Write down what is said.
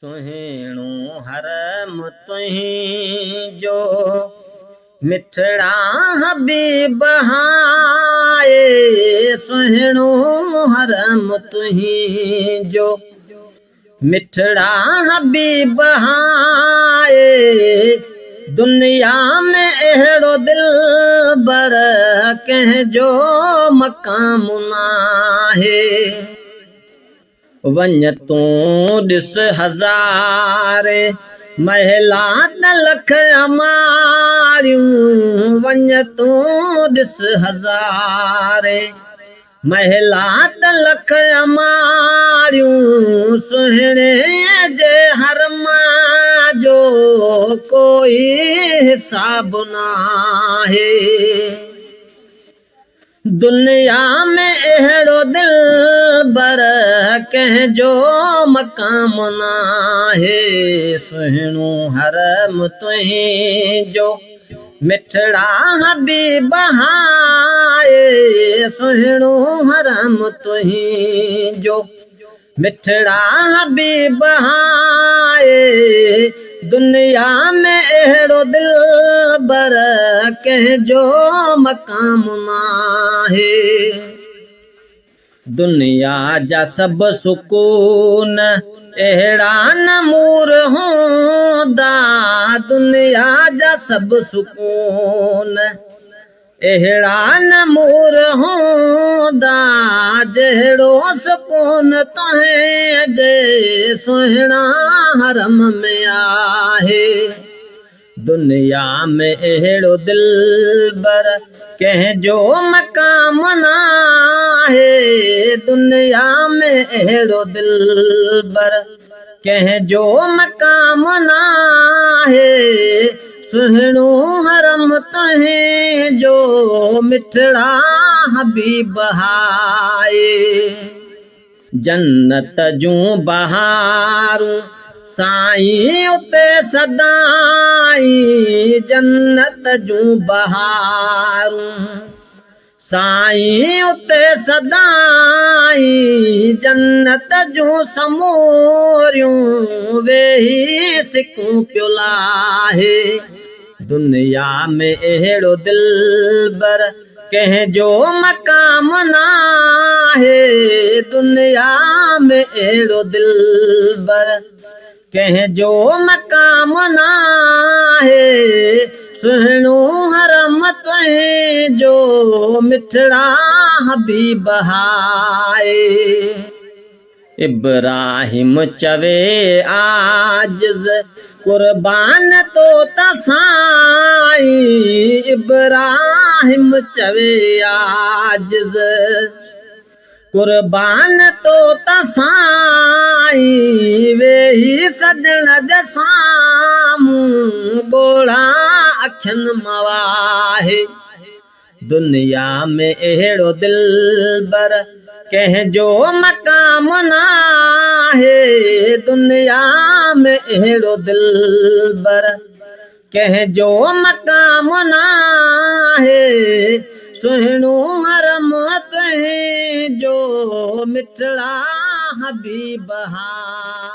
सुहिणो हरम तुहिंजो मिठड़ा हबीब हाए। सुहिणो हरम तुहिंजो मिठड़ा हबीब हाए। दुनिया में अहिड़ो दिलबर कंहिंजो मक़ाम नाहे। वञ तूं ॾिस हज़ारे महिला त लख अमारियूं। वञ तूं ॾिस हज़ारे महिला त लख अमारियूं। सुहिणे जे हरम जो कोई हिसाब नाहे। दुनिया में अहिड़ो दिलबर कंहिंजो मक़ाम नाहे। सुहिणो हरम तुहिंजो मिठड़ा हबीब हाए। सुहिणो हरम तुहिंजो मिठड़ा हबीब हाए। दुनिया में अहिड़ो दिलबर कंहिंजो मक़ाम नाहे। दुनिया जा सभु सुकून अहिड़ा नमूर हूंदा। दुनिया जा सभु सुकून अहिड़ा नमूर हूंदा। जहिड़ो सुकून तुंहिंजे सुहिणा हरम में आहे। दुनिया में अहिड़ो दिलबर कंहिंजो मक़ाम नाहे। दुनिया में अहिड़ो दिलबर कंहिंजो मक़ाम नाहे। सुहिणो हरम तुहिंजो मिठड़ा हबीब हाए। जन्नत जूं बहारूं साईं उते सदाई। जन्नत जूं बहारूं साईं उते सदाई। जन्नत जूं समूरियूं वेही सिकूं पियो लाहे। दुनिया में अहिड़ो दिलबर कंहिंजो मक़ाम नाहे। दुनिया में अहिड़ो दिलबर कंहिंजो मक़ाम नाहे। सुहिणो हरम तुहिंजो मिठड़ा हबीब हाए। इब्राहिम चवे आजिज़ कुर्बान तो त साईं। इब्राहिम चवे आजिज़ कुर्बान तो त साईं। वेही सजण जे साम्हूं ॻोढ़ा अखियुनि मवाहे। दुनिया में अहिड़ो दिलबर कंहिंजो मक़ाम नाहे। दुनिया में अहिड़ो दिलबर कंहिंजो मक़ाम नाहे। सुहिणो हरम तुहिंजो मिठड़ा हबीब हाए।